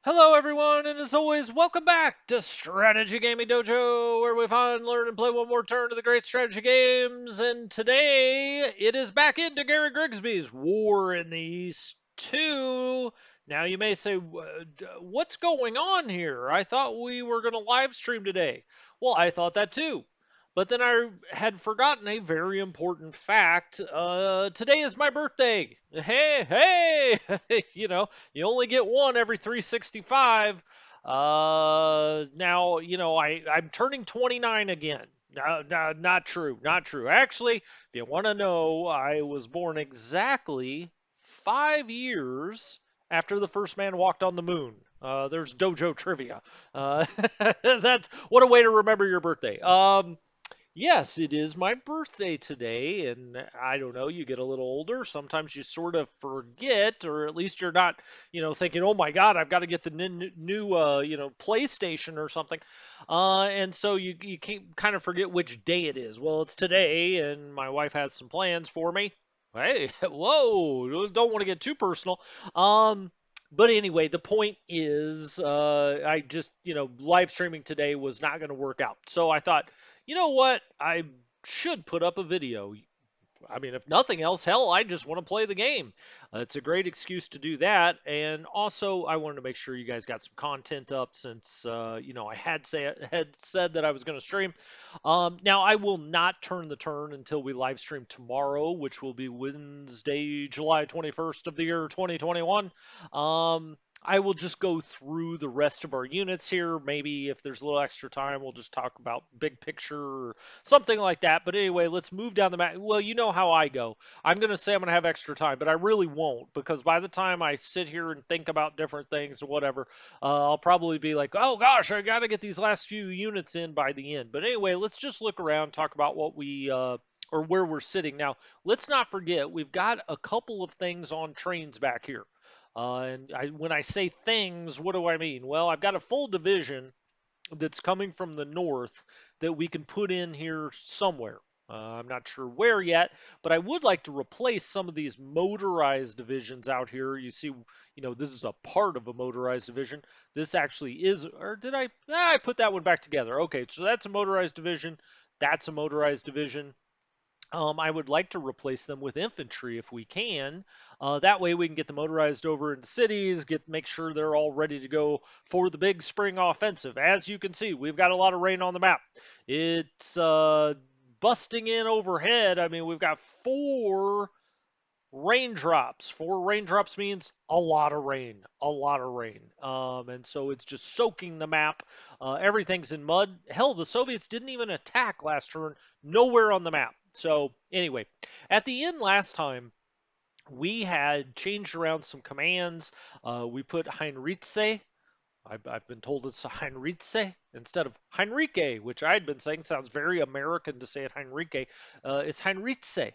Hello, everyone, and as always, welcome back to Strategy Gaming Dojo, where we find, learn, and play one more turn of the great strategy games. And today, it is back into Gary Grigsby's War in the East 2. Now, you may say, what's going on here? I thought we were going to live stream today. Well, I thought that too. But then I had forgotten a very important fact. Today is my birthday. Hey, you only get one every 365. Now, I'm turning 29 again. No, not true. Not true. Actually, if you want to know, I was born exactly 5 years after the first man walked on the moon. There's Dojo trivia. That's what a way to remember your birthday. Yes, it is my birthday today, and I don't know, you get a little older, sometimes you sort of forget, or at least you're not, thinking, oh my God, I've got to get the new PlayStation or something. And so you can kind of forget which day it is. Well, it's today, and my wife has some plans for me. Hey, whoa, don't want to get too personal. But anyway, the point is, I just, live streaming today was not going to work out. So I thought, you know what? I should put up a video. I mean, if nothing else, hell, I just want to play the game. It's a great excuse to do that. And also, I wanted to make sure you guys got some content up since, I had said that I was going to stream. Now, I will not turn the turn until we live stream tomorrow, which will be Wednesday, July 21st of the year 2021. I will just go through the rest of our units here. Maybe if there's a little extra time, we'll just talk about big picture or something like that. But anyway, let's move down the map. Well, you know how I go. I'm going to say I'm going to have extra time, but I really won't because by the time I sit here and think about different things or whatever, I'll probably be like, oh gosh, I got to get these last few units in by the end. But anyway, let's just look around, talk about what we. Or where we're sitting. Now, let's not forget, we've got a couple of things on trains back here. When I say things, what do I mean? Well, I've got a full division that's coming from the north that we can put in here somewhere. I'm not sure where yet, but I would like to replace some of these motorized divisions out here. You see, this is a part of a motorized division. This actually is, or did I? I put that one back together. Okay, so that's a motorized division. That's a motorized division. I would like to replace them with infantry if we can. That way we can get the motorized over into cities, make sure they're all ready to go for the big spring offensive. As you can see, we've got a lot of rain on the map. It's busting in overhead. I mean, we've got four raindrops. Four raindrops means a lot of rain, a lot of rain. And so it's just soaking the map. Everything's in mud. Hell, the Soviets didn't even attack last turn, nowhere on the map. So, anyway, at the end last time, we had changed around some commands. We put Heinrichse. I've been told it's Heinrichse instead of Heinrique, which I had been saying sounds very American to say it Heinrique. It's Heinrichse.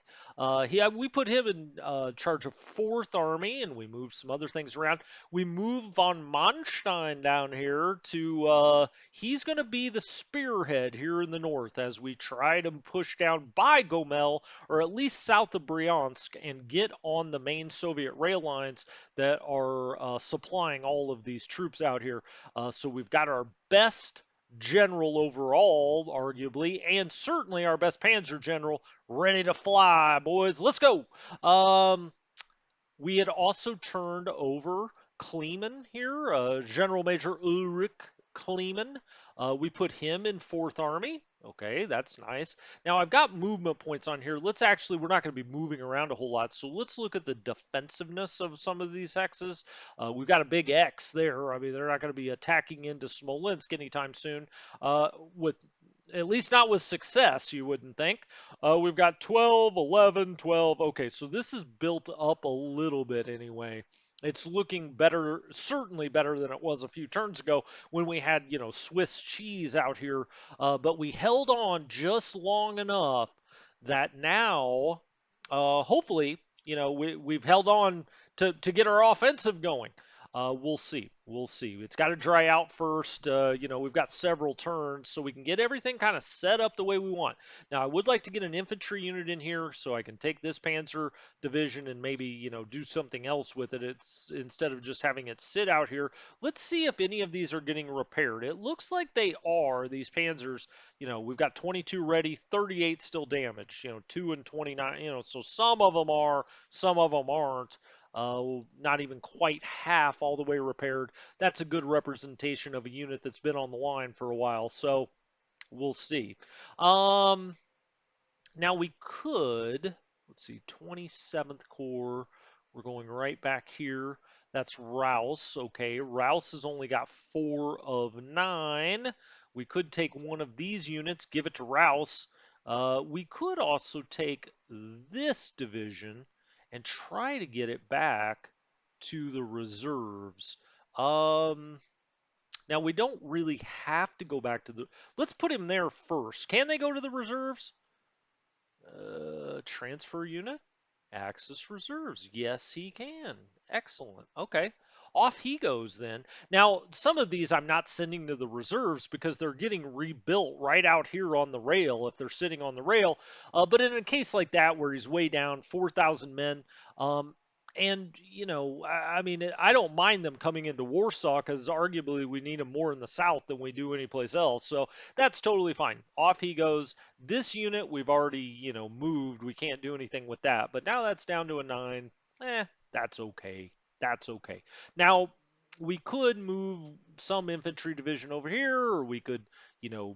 We put him in charge of Fourth Army, and we moved some other things around. We moved von Manstein down here to. He's going to be the spearhead here in the north as we try to push down by Gomel, or at least south of Bryansk, and get on the main Soviet rail lines that are supplying all of these troops out here. So we've got our best general overall, arguably, and certainly our best Panzer general ready to fly, boys. Let's go. We had also turned over Kleeman here, General Major Ulrich Kleeman. We put him in Fourth Army. Okay, that's nice. Now I've got movement points on here. We're not going to be moving around a whole lot. So let's look at the defensiveness of some of these hexes. We've got a big X there. I mean, they're not going to be attacking into Smolensk anytime soon. With at least not with success, you wouldn't think. We've got 12, 11, 12. Okay, so this is built up a little bit anyway. It's looking better, certainly better than it was a few turns ago when we had, Swiss cheese out here. But we held on just long enough that now, hopefully, we've held on to get our offensive going. We'll see. We'll see. It's got to dry out first. We've got several turns, so we can get everything kind of set up the way we want. Now, I would like to get an infantry unit in here so I can take this Panzer division and maybe, do something else with it. It's instead of just having it sit out here. Let's see if any of these are getting repaired. It looks like they are. These Panzers, we've got 22 ready, 38 still damaged. 2 and 29. So some of them are, some of them aren't. Not even quite half all the way repaired. That's a good representation of a unit that's been on the line for a while. So we'll see. Um, Now we could, let's see, 27th Corps. We're going right back here. That's Rouse. Okay, Rouse has only got 4 of 9. We could take one of these units, give it to Rouse. We could also take this division and try to get it back to the reserves. Now we don't really have to go back to the. Let's put him there first. Can they go to the reserves? Transfer unit? Axis reserves. Yes, he can. Excellent. Okay. Off he goes then. Now, some of these I'm not sending to the reserves because they're getting rebuilt right out here on the rail if they're sitting on the rail. But in a case like that where he's way down, 4,000 men, um, and, I mean, I don't mind them coming into Warsaw because arguably we need them more in the south than we do anyplace else. So that's totally fine. Off he goes. This unit we've already, moved. We can't do anything with that. But now that's down to a 9. That's okay. That's okay. Now, we could move some infantry division over here, or we could,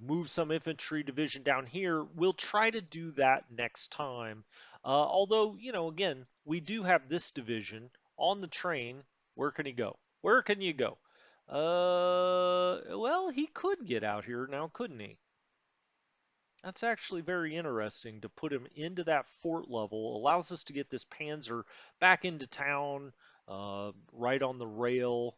move some infantry division down here. We'll try to do that next time. Although, again, we do have this division on the train. Where can he go? Where can you go? Well, he could get out here now, couldn't he? That's actually very interesting to put him into that fort level. Allows us to get this Panzer back into town, right on the rail.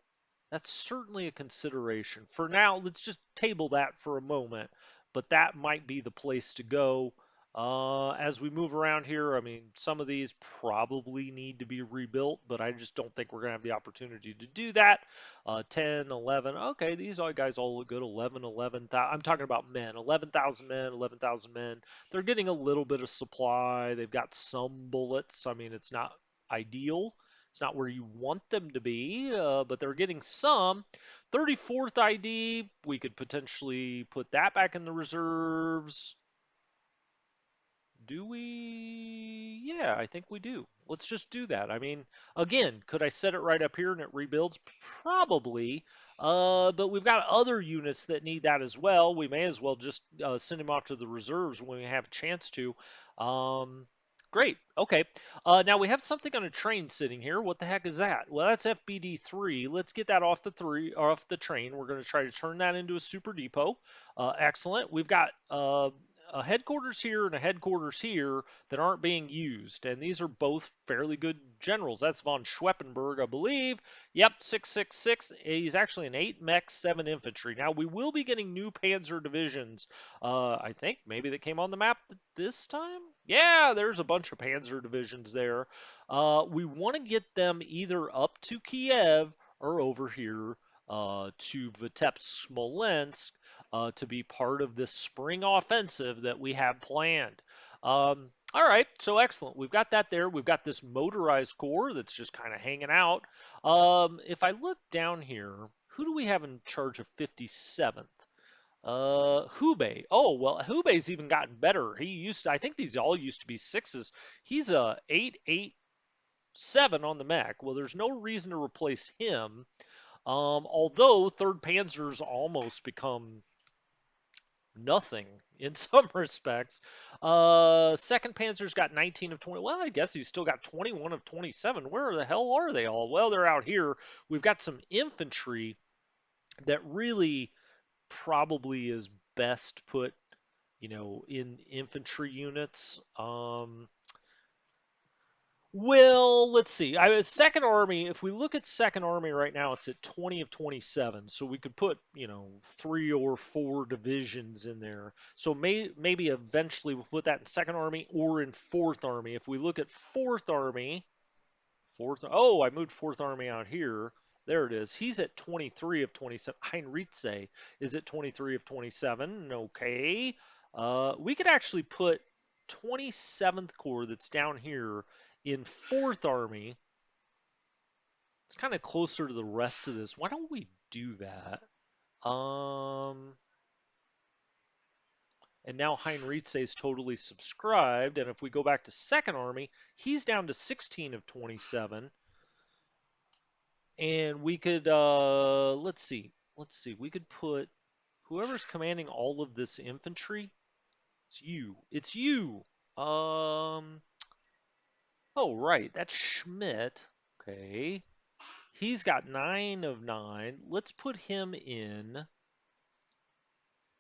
That's certainly a consideration. For now, let's just table that for a moment, but that might be the place to go. As we move around here, I mean, some of these probably need to be rebuilt, but I just don't think we're going to have the opportunity to do that. 10, 11. Okay, these all guys all look good. 11, 11,000. I'm talking about men. 11,000 men, 11,000 men. They're getting a little bit of supply. They've got some bullets. I mean, it's not ideal. It's not where you want them to be, but they're getting some. 34th ID, we could potentially put that back in the reserves. Do we? Yeah, I think we do. Let's just do that. I mean, again, could I set it right up here and it rebuilds? Probably. But we've got other units that need that as well. We may as well just send them off to the reserves when we have a chance to. Um, Great. Okay. Now we have something on a train sitting here. What the heck is that? Well, that's FBD3. Let's get that off the train. We're going to try to turn that into a super depot. Excellent. We've got a headquarters here and a headquarters here that aren't being used. And these are both fairly good generals. That's von Schweppenberg, I believe. Yep, 666. He's actually an 8 mech, 7 infantry. Now, we will be getting new panzer divisions. I think maybe that came on the map this time? Yeah, there's a bunch of panzer divisions there. We want to get them either up to Kiev or over here to Vitebsk, Smolensk, to be part of this spring offensive that we have planned. All right, so excellent. We've got that there. We've got this motorized corps that's just kind of hanging out. If I look down here, who do we have in charge of 57th? Hubei. Oh, well, Hubei's even gotten better. I think these all used to be sixes. He's a 887 on the mech. Well, there's no reason to replace him. Although 3rd Panzer's almost become nothing in some respects. 2nd Panzer's got 19 of 20. Well, I guess he's still got 21 of 27. Where the hell are they all? Well, they're out here. We've got some infantry that really probably is best put, in infantry units. Well, let's see. Second Army, if we look at Second Army right now, it's at 20 of 27. So we could put, 3 or 4 divisions in there. So maybe eventually we'll put that in Second Army or in Fourth Army. If we look at Fourth Army, I moved Fourth Army out here. There it is. He's at 23 of 27. Heinrichse is at 23 of 27. Okay. We could actually put 27th Corps that's down here in 4th Army. It's kind of closer to the rest of this. Why don't we do that? And now Heinrichse is totally subscribed. And if we go back to 2nd Army, he's down to 16 of 27. And we could, let's see, we could put whoever's commanding all of this infantry. It's you. It's you. Um, oh, right. That's Schmidt. Okay. He's got 9 of 9. Let's put him in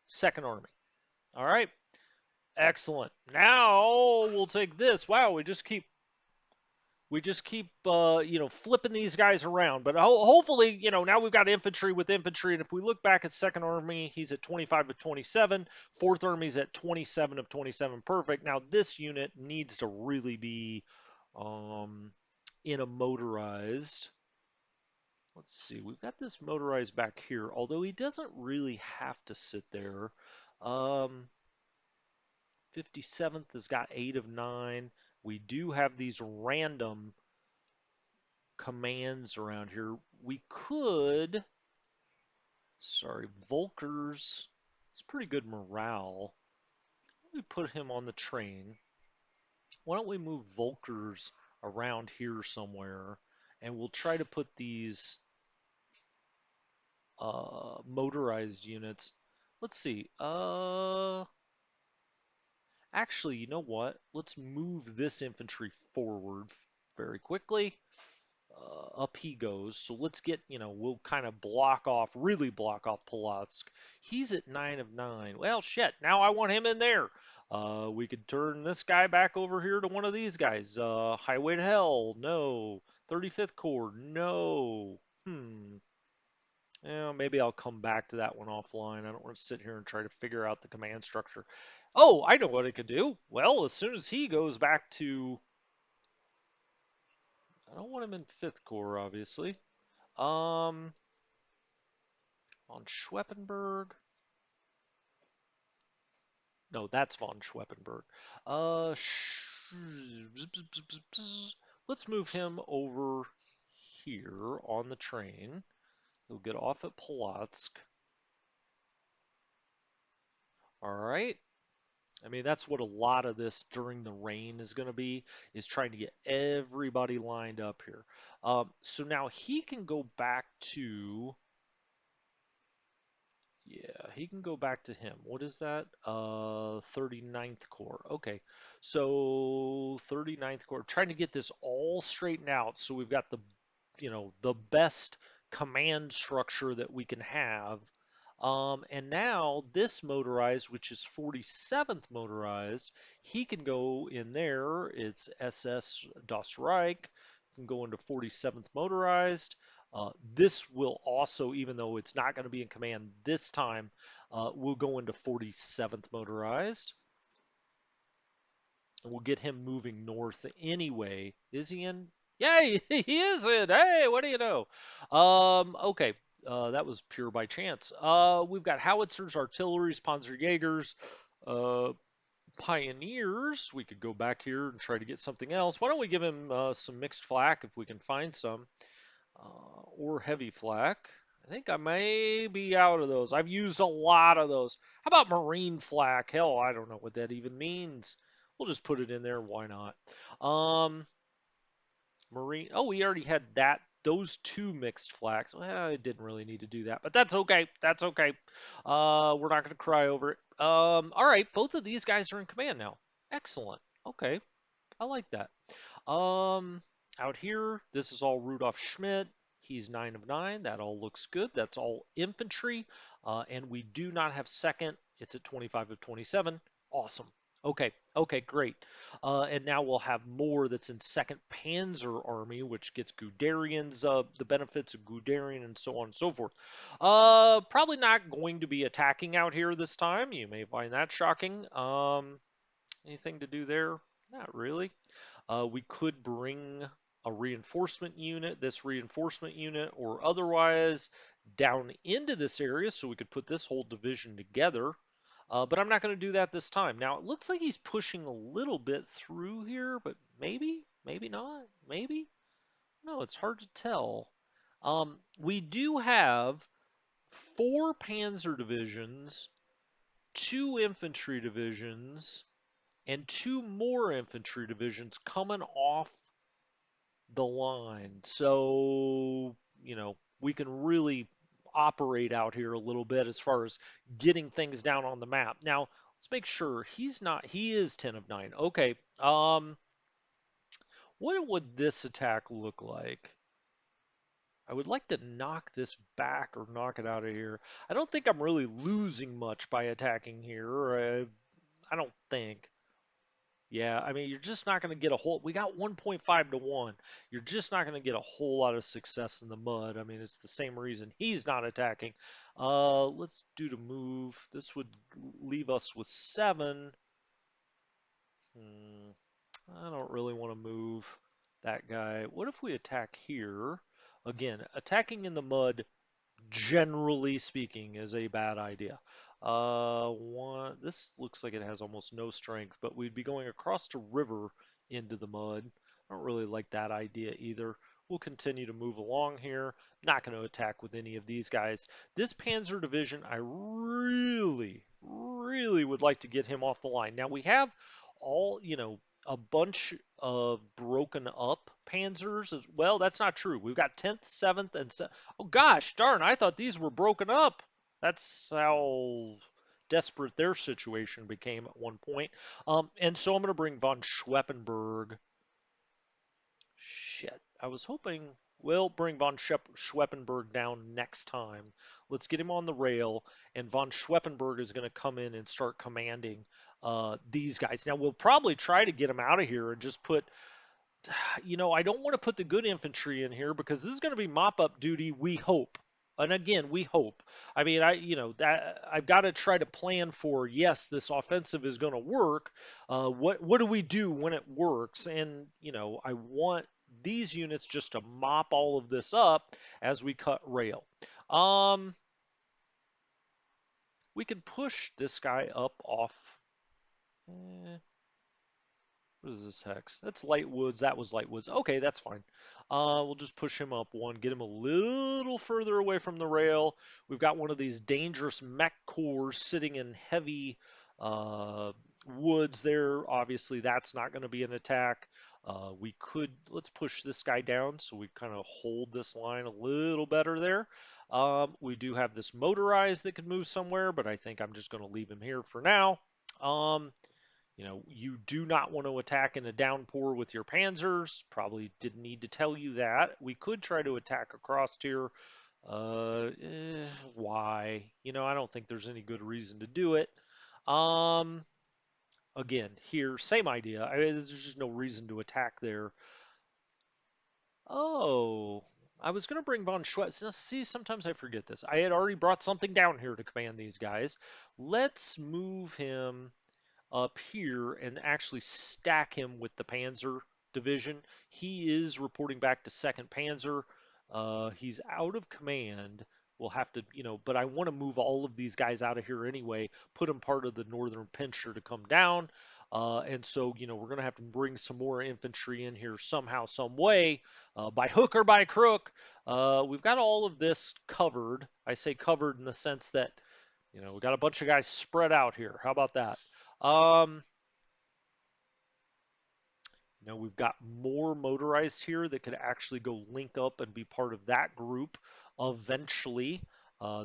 2nd Army. All right. Excellent. Now we'll take this. Wow, we just keep flipping these guys around. But hopefully, now we've got infantry with infantry. And if we look back at 2nd Army, he's at 25 of 27. 4th Army's at 27 of 27. Perfect. Now this unit needs to really be um, in a motorized. Let's see. We've got this motorized back here, although he doesn't really have to sit there. Um, 57th has got 8 of 9. We do have these random commands around here. We could, sorry, Volker's, it's pretty good morale. We put him on the train. Why don't we move Volker's around here somewhere, and we'll try to put these motorized units. Let's see. Actually, you know what? Let's move this infantry forward very quickly. Up he goes. So let's get, we'll kind of really block off Polotsk. He's at 9 of 9. Well, shit. Now I want him in there. We could turn this guy back over here to one of these guys. Highway to Hell. No. 35th Corps. No. Yeah, maybe I'll come back to that one offline. I don't want to sit here and try to figure out the command structure. Oh, I know what I could do. Well, as soon as he goes back to, I don't want him in 5th Corps, obviously. On Schweppenberg. No, that's von Schweppenberg. Let's move him over here on the train. He'll get off at Polotsk. All right. I mean, that's what a lot of this during the rain is going to be, is trying to get everybody lined up here. So now he can go back to, yeah, he can go back to him. What is that? 39th Corps. Okay. So 39th Corps. Trying to get this all straightened out so we've got the best command structure that we can have. And now this motorized, which is 47th motorized, he can go in there. It's SS Das Reich. Can go into 47th motorized. This will also, even though it's not going to be in command this time, will go into 47th motorized. And we'll get him moving north anyway. Is he in? Yay, he is in. Hey, what do you know? Okay. That was pure by chance. We've got howitzers, artilleries, Panzerjägers, uh, pioneers. We could go back here and try to get something else. Why don't we give him some mixed flak if we can find some, or heavy flak? I think I may be out of those. I've used a lot of those. How about marine flak? Hell, I don't know what that even means. We'll just put it in there. Why not? Um, Marine. Oh, we already had that. Those two mixed flaks. Well, I didn't really need to do that, but that's okay. That's okay. We're not going to cry over it. All right. Both of these guys are in command now. Excellent. Okay. I like that. Um, Out here, this is all Rudolf Schmidt. He's 9 of 9. That all looks good. That's all infantry. And we do not have second. It's at 25 of 27. Awesome. Okay. Okay, great. And now we'll have more that's in Second Panzer Army, which gets Guderian's, the benefits of Guderian and so on and so forth. Probably not going to be attacking out here this time. You may find that shocking. Anything to do there? Not really. We could bring a reinforcement unit, this reinforcement unit, or otherwise down into this area so we could put this whole division together. But I'm not going to do that this time. Now, it looks like he's pushing a little bit through here, but maybe, maybe not, maybe. No, it's hard to tell. We do have 4 panzer divisions, 2 infantry divisions, and 2 more infantry divisions coming off the line. So, we can really operate out here a little bit as far as getting things down on the map. Now, let's make sure he is 10 of 9. Okay. What would this attack look like? I would like to knock this back or knock it out of here. I don't think I'm really losing much by attacking here. I don't think. Yeah, I mean, you're just not going to get a whole. We got 1.5 to 1. You're just not going to get a whole lot of success in the mud. I mean, it's the same reason he's not attacking. Let's do the move. This would leave us with 7. Hmm, I don't really want to move that guy. What if we attack here? Again, attacking in the mud, generally speaking, is a bad idea. This looks like it has almost no strength, but we'd be going across the river into the mud. I don't really like that idea either. We'll continue to move along here. Not going to attack with any of these guys. This Panzer division, I really, really would like to get him off the line. Now we have a bunch of broken up panzers as well. That's not true. We've got 10th, 7th, and oh gosh, darn! I thought these were broken up. That's how desperate their situation became at one point. And so I'm going to bring von Schweppenberg. Shit, I was hoping we'll bring von Schweppenberg down next time. Let's get him on the rail, and von Schweppenberg is going to come in and start commanding these guys. Now we'll probably try to get him out of here and just put I don't want to put the good infantry in here because this is going to be mop-up duty, we hope. And again, we hope. I mean, that I've got to try to plan for, yes, this offensive is going to work. What do we do when it works? And, I want these units just to mop all of this up as we cut rail. We can push this guy up off. What is this hex? That's light woods. That was light woods. Okay, that's fine. We'll just push him up one, get him a little further away from the rail. We've got one of these dangerous mech cores sitting in heavy uh, woods there. Obviously, that's not going to be an attack. Let's push this guy down so we kind of hold this line a little better there. We do have this motorized that could move somewhere, but I think I'm just going to leave him here for now. You do not want to attack in a downpour with your panzers. Probably didn't need to tell you that. We could try to attack across here. Why? I don't think there's any good reason to do it. Um, Again, here, same idea. There's just no reason to attack there. Oh, I was going to bring von Schwetz. Now, see, sometimes I forget this. I had already brought something down here to command these guys. Let's move him up here and actually stack him with the Panzer division. He is reporting back to 2nd Panzer. He's out of command. We'll have to, but I want to move all of these guys out of here anyway, put them part of the Northern Pincher to come down. And so, we're going to have to bring some more infantry in here somehow, some way, by hook or by crook. We've got all of this covered. I say covered in the sense that, we got a bunch of guys spread out here. How about that? Um, we've got more motorized here that could actually go link up and be part of that group eventually.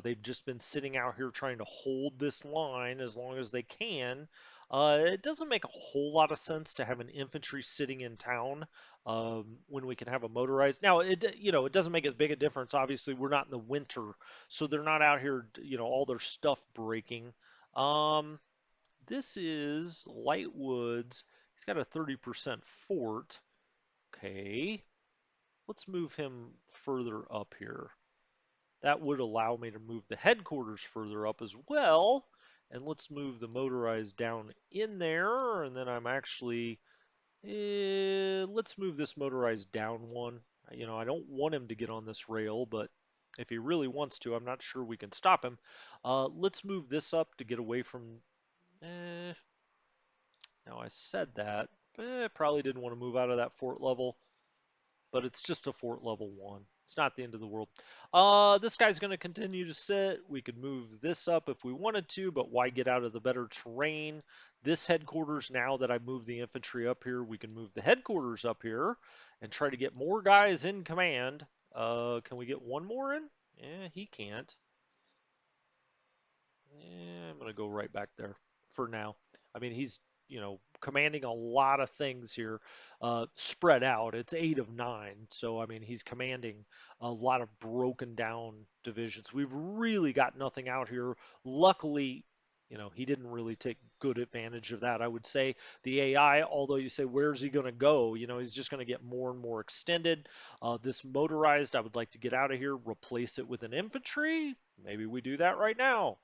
They've just been sitting out here trying to hold this line as long as they can. It doesn't make a whole lot of sense to have an infantry sitting in town when we can have a motorized. Now, it doesn't make as big a difference. Obviously, we're not in the winter, so they're not out here, all their stuff breaking. Um, this is light woods. He's got a 30% fort. Okay. Let's move him further up here. That would allow me to move the headquarters further up as well. And let's move the motorized down in there. And then I'm actually, Let's move this motorized down one. I don't want him to get on this rail, but if he really wants to, I'm not sure we can stop him. Let's move this up to get away from. Eh, now I said that, probably didn't want to move out of that fort level, but it's just a fort level one. It's not the end of the world. This guy's going to continue to sit. We could move this up if we wanted to, but why get out of the better terrain? This headquarters, now that I moved the infantry up here, we can move the headquarters up here and try to get more guys in command. Can we get one more in? Yeah, he can't. I'm going to go right back there for now. I mean, he's, commanding a lot of things here, spread out. It's 8 of 9. So, I mean, he's commanding a lot of broken down divisions. We've really got nothing out here. Luckily, he didn't really take good advantage of that. I would say the AI, although you say, where's he going to go? He's just going to get more and more extended. This motorized, I would like to get out of here, replace it with an infantry. Maybe we do that right now.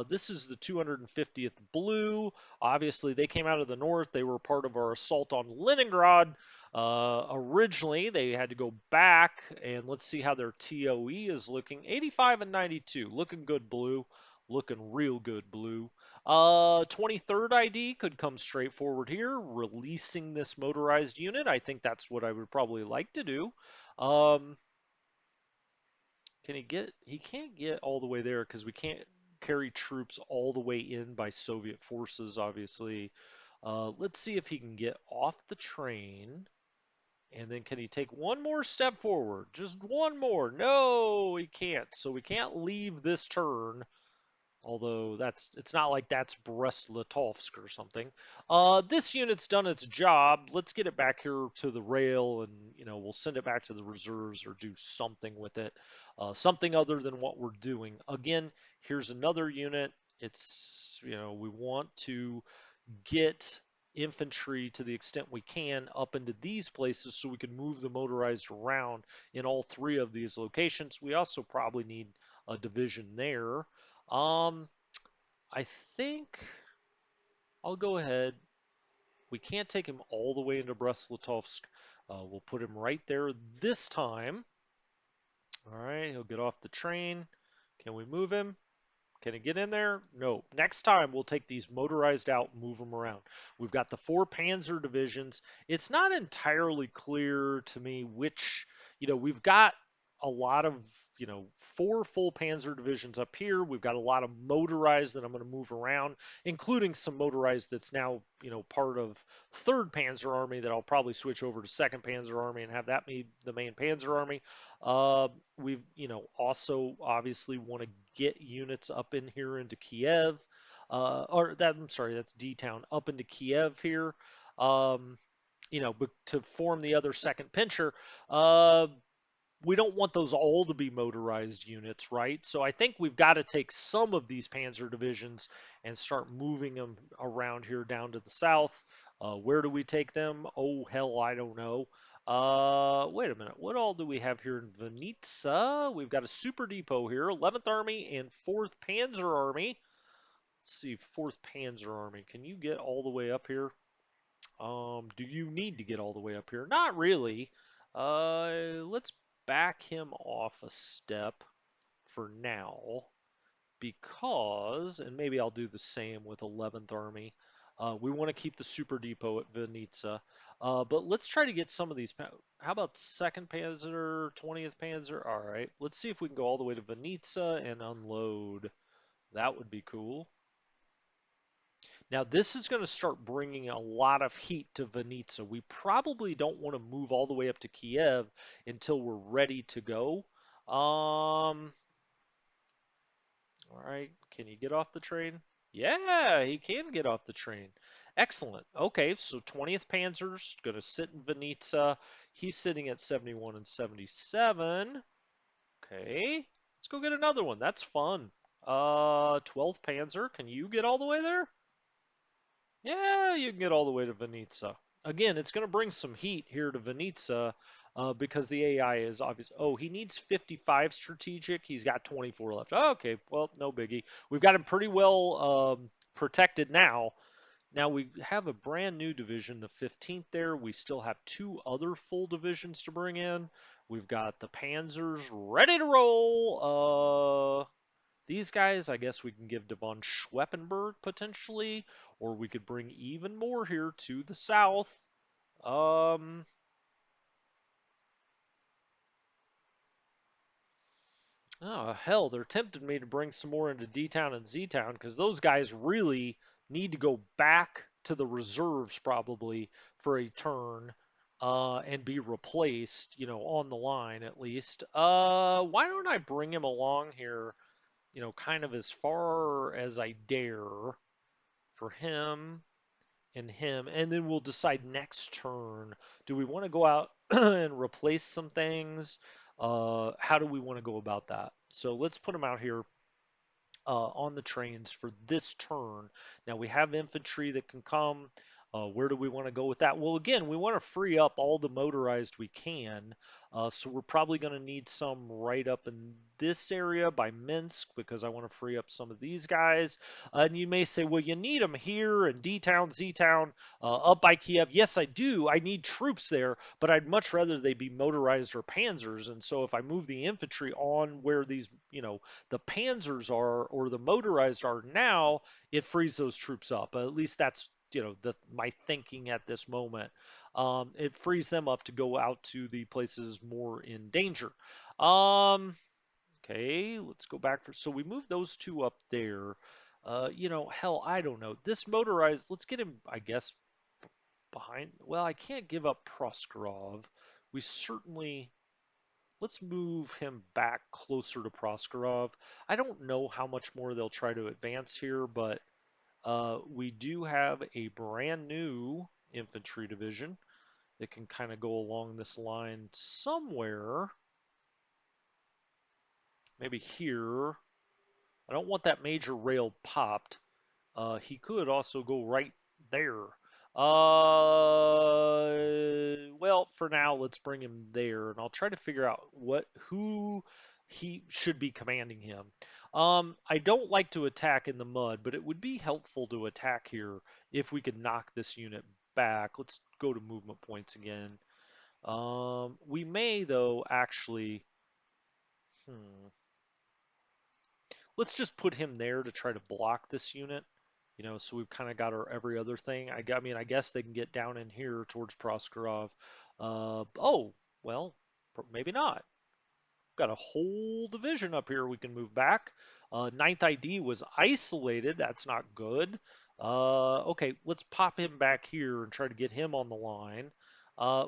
This is the 250th Blue. Obviously, they came out of the north. They were part of our assault on Leningrad. Originally, they had to go back, and let's see how their TOE is looking. 85 and 92. Looking good, Blue. Looking real good, Blue. 23rd ID could come straight forward here, releasing this motorized unit. I think that's what I would probably like to do. Um, can he get? He can't get all the way there because we can't carry troops all the way in by Soviet forces, obviously. Let's see if he can get off the train. And then can he take one more step forward? Just one more. No, he can't. So we can't leave this turn. Although it's not like that's Brest-Litovsk or something. This unit's done its job. Let's get it back here to the rail, and we'll send it back to the reserves or do something with it, something other than what we're doing. Again, here's another unit. It's we want to get infantry to the extent we can up into these places so we can move the motorized around in all three of these locations. We also probably need a division there. Um, I think I'll go ahead. We can't take him all the way into Brest-Litovsk. We'll put him right there this time. All right, he'll get off the train. Can we move him? Can it get in there? No. Next time we'll take these motorized out, move them around. We've got the 4 Panzer divisions. It's not entirely clear to me which, we've got a lot of, 4 full Panzer divisions up here. We've got a lot of motorized that I'm going to move around, including some motorized that's now, part of 3rd Panzer Army that I'll probably switch over to 2nd Panzer Army and have that be the main Panzer Army. We've, also obviously want to get units up in here into Kiev, I'm sorry, that's D-Town, up into Kiev here, um, but to form the other second pincher. We don't want those all to be motorized units, right? So I think we've got to take some of these panzer divisions and start moving them around here down to the south. Where do we take them? Oh, hell, I don't know. Wait a minute. What all do we have here in Vinitsa? We've got a super depot here, 11th Army and 4th Panzer Army. Let's see, 4th Panzer Army. Can you get all the way up here? Do you need to get all the way up here? Not really. Let's back him off a step for now because, and maybe I'll do the same with 11th Army. We want to keep the super depot at Vinitsa, but let's try to get some of these. How about 2nd Panzer, 20th Panzer? All right, let's see if we can go all the way to Vinitsa and unload. That would be cool. Now, this is going to start bringing a lot of heat to Vinitsa. We probably don't want to move all the way up to Kiev until we're ready to go. All right, can you get off the train? Yeah, he can get off the train. Excellent. Okay, so 20th Panzer's going to sit in Vinitsa. He's sitting at 71 and 77. Okay, let's go get another one. That's fun. 12th Panzer, can you get all the way there? Yeah, you can get all the way to Vinitsa. Again, it's going to bring some heat here to Vinitsa because the AI is obvious. Oh, he needs 55 strategic. He's got 24 left. Oh, okay, well, no biggie. We've got him pretty well protected now. Now we have a brand new division, the 15th there. We still have two other full divisions to bring in. We've got the Panzers ready to roll. These guys, I guess we can give to von Schweppenberg potentially, or we could bring even more here to the south. Um, Oh, hell, they're tempting me to bring some more into D Town and Z Town because those guys really need to go back to the reserves probably for a turn and be replaced, on the line at least. Why don't I bring him along here, kind of as far as I dare for him, and then we'll decide next turn. Do we want to go out and replace some things? How do we want to go about that? So let's put them out here on the trains for this turn. Now we have infantry that can come. Where do we want to go with that? Well, again, we want to free up all the motorized we can. So we're probably going to need some right up in this area by Minsk because I want to free up some of these guys. And you may say, well, you need them here in D Town, Z Town, up by Kiev. Yes, I do. I need troops there, but I'd much rather they be motorized or panzers. And so if I move the infantry on where these, the panzers are or the motorized are now, it frees those troops up. At least that's my thinking at this moment. It frees them up to go out to the places more in danger. Okay, let's go back for. So we move those two up there. Hell, I don't know. This motorized, let's get him, I guess, behind. Well, I can't give up Proskurov. We certainly Let's move him back closer to Proskurov. I don't know how much more they'll try to advance here, but we do have a brand new infantry division that can kind of go along this line somewhere. Maybe here. I don't want that major rail popped. He could also go right there. Well, for now, let's bring him there, and I'll try to figure out who he should be commanding him. I don't like to attack in the mud, but it would be helpful to attack here if we could knock this unit back. Let's go to movement points again. We may, though, actually. Hmm. Let's just put him there to try to block this unit. So we've kind of got our every other thing. I mean, I guess they can get down in here towards Proskurov. Oh, well, maybe not. Got a whole division up here we can move back. Ninth ID was isolated. That's not good. Okay, let's pop him back here and try to get him on the line.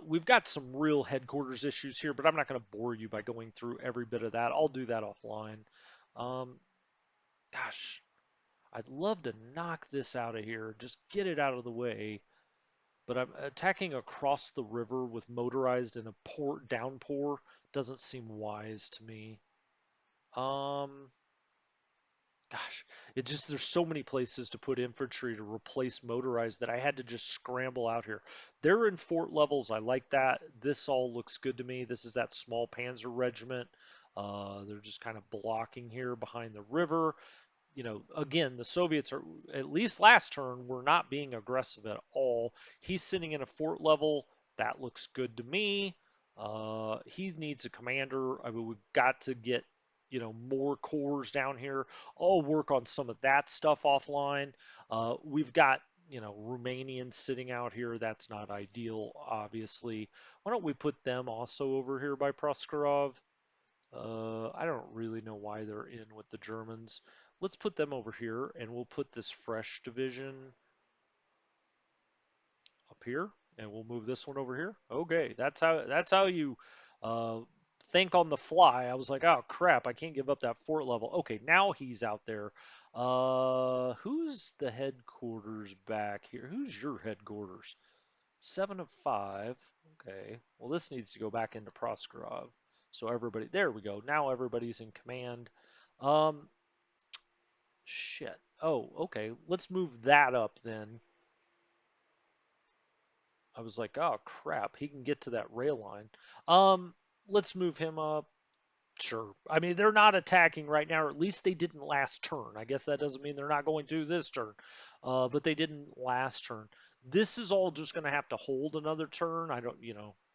We've got some real headquarters issues here, but I'm not going to bore you by going through every bit of that. I'll do that offline. Um, Gosh, I'd love to knock this out of here, just get it out of the way. But I'm attacking across the river with motorized in a downpour doesn't seem wise to me. Um, Gosh, there's so many places to put infantry to replace motorized that I had to just scramble out here. They're in fort levels. I like that. This all looks good to me. This is that small panzer regiment. They're just kind of blocking here behind the river. Again, the Soviets are, at least last turn, were not being aggressive at all. He's sitting in a fort level. That looks good to me. He needs a commander. I mean, we've got to get, more cores down here. I'll work on some of that stuff offline. We've got, Romanians sitting out here. That's not ideal, obviously. Why don't we put them also over here by Proskurov? I don't really know why they're in with the Germans. Let's put them over here, and we'll put this fresh division up here, and we'll move this one over here. Okay, that's how you uh, think on the fly. I was like, oh crap, I can't give up that fort level. Okay, now he's out there. Who's the headquarters back here? Who's your headquarters? 7 of 5. Okay. Well, this needs to go back into Proskurov. So everybody, there we go. Now everybody's in command. Um, Shit. Oh, okay. Let's move that up then. I was like, oh crap, he can get to that rail line. Um, let's move him up. Sure. I mean, they're not attacking right now, or at least they didn't last turn. I guess that doesn't mean they're not going to this turn, but they didn't last turn. This is all just going to have to hold another turn. I don't,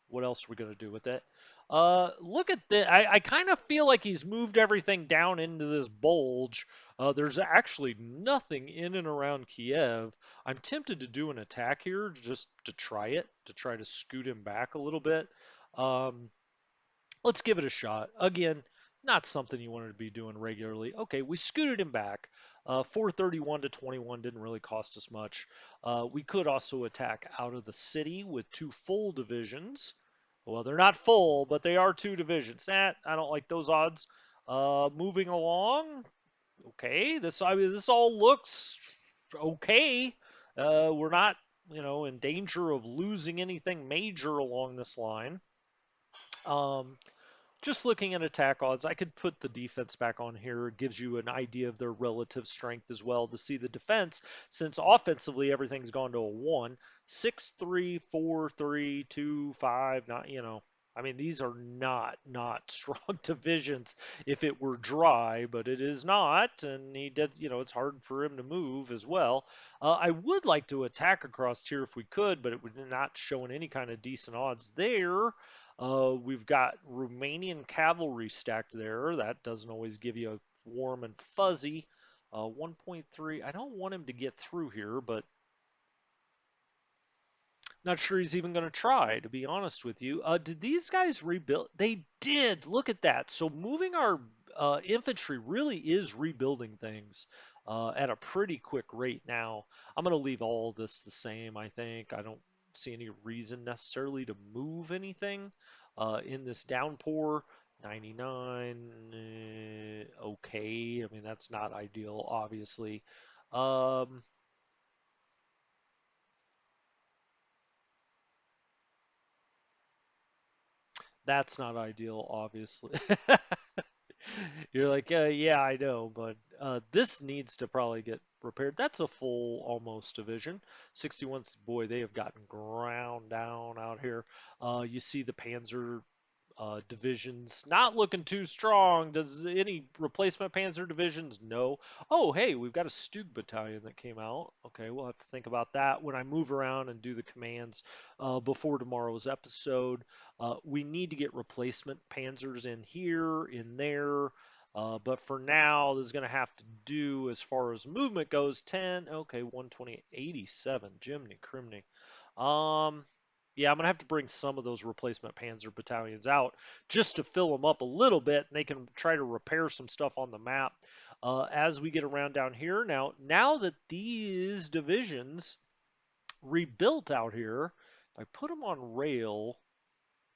what else are we going to do with it? Look at this. I kind of feel like he's moved everything down into this bulge. There's actually nothing in and around Kiev. I'm tempted to do an attack here just to try it, to try to scoot him back a little bit. Um, let's give it a shot. Again, not something you wanted to be doing regularly. Okay, we scooted him back. 431 to 21 didn't really cost us much. We could also attack out of the city with two full divisions. Well, they're not full, but they are two divisions. I don't like those odds. Moving along. Okay, this all looks okay. We're not, in danger of losing anything major along this line. Um, just looking at attack odds, I could put the defense back on here. It gives you an idea of their relative strength as well to see the defense, since offensively everything's gone to a 1. 6, 3, 4, 3, 2, 5, not, I mean, these are not strong divisions if it were dry, but it is not, and he does, it's hard for him to move as well. I would like to attack across here if we could, but it would not showing any kind of decent odds there. We've got Romanian cavalry stacked there. That doesn't always give you a warm and fuzzy. 1.3. I don't want him to get through here, but not sure he's even going to try, to be honest with you. Did these guys rebuild? They did. Look at that. So moving our infantry really is rebuilding things at a pretty quick rate now. I'm going to leave all this the same, I think. I don't see any reason necessarily to move anything in this downpour. 99, okay. I mean, that's not ideal, obviously. Um, that's not ideal, obviously. You're like, yeah, I know, but this needs to probably get repaired. That's a full almost division. 61, boy, they have gotten ground down out here. You see the Panzer divisions not looking too strong. Does any replacement Panzer divisions? No. Oh, hey, we've got a Stug battalion that came out. Okay, we'll have to think about that when I move around and do the commands before tomorrow's episode. We need to get replacement Panzers in here, in there. But for now, this is going to have to do as far as movement goes. 10, okay, 120, 87. Jiminy Criminy. Um, yeah, I'm gonna have to bring some of those replacement Panzer battalions out just to fill them up a little bit, and they can try to repair some stuff on the map as we get around down here. Now that these divisions rebuilt out here, if I put them on rail,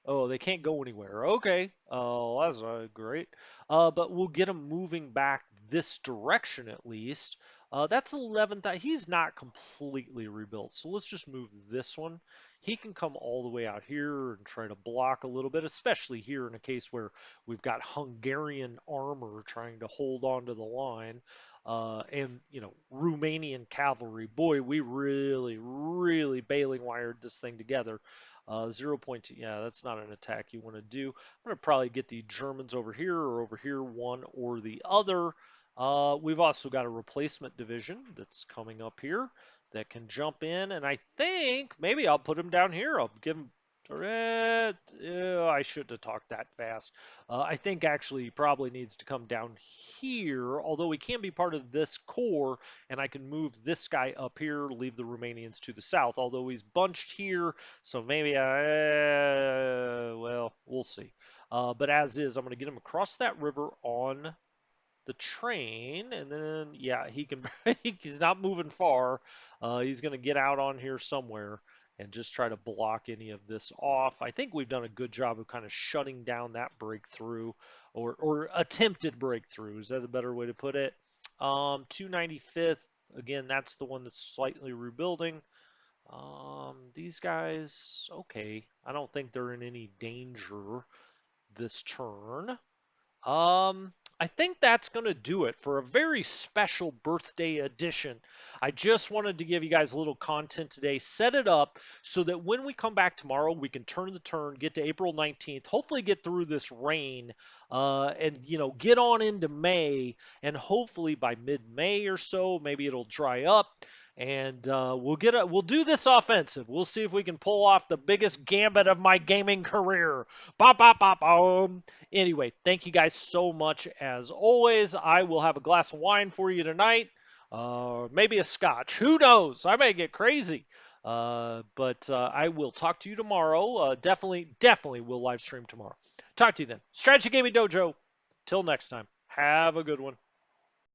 oh, they can't go anywhere. Okay. Oh, that's great. But we'll get him moving back this direction at least. That's 11th. He's not completely rebuilt. So let's just move this one. He can come all the way out here and try to block a little bit, especially here in a case where we've got Hungarian armor trying to hold on to the line. And, Romanian cavalry. Boy, we really bailing wired this thing together. 0.2, yeah, that's not an attack you want to do. I'm going to probably get the Germans over here or over here, one or the other. We've also got a replacement division that's coming up here that can jump in, and I think maybe I'll put him down here. I'll give him. I shouldn't have talked that fast. I think actually he probably needs to come down here, although he can be part of this core, and I can move this guy up here, leave the Romanians to the south, although he's bunched here, so maybe well, we'll see. But as is, I'm going to get him across that river on the train, and then yeah, he can. He's not moving far. He's going to get out on here somewhere and just try to block any of this off. I think we've done a good job of kind of shutting down that breakthrough or attempted breakthrough. Is that a better way to put it? 295th. Again, that's the one that's slightly rebuilding. These guys, okay. I don't think they're in any danger this turn. I think that's going to do it for a very special birthday edition. I just wanted to give you guys a little content today, set it up so that when we come back tomorrow, we can turn the turn, get to April 19th, hopefully get through this rain, and get on into May, and hopefully by mid-May or so, maybe it'll dry up. And we'll do this offensive. We'll see if we can pull off the biggest gambit of my gaming career. Bop bop bop. Anyway, thank you guys so much as always. I will have a glass of wine for you tonight, maybe a scotch. Who knows? I may get crazy. But I will talk to you tomorrow. Definitely will live stream tomorrow. Talk to you then. Strategy Gaming Dojo. Till next time. Have a good one.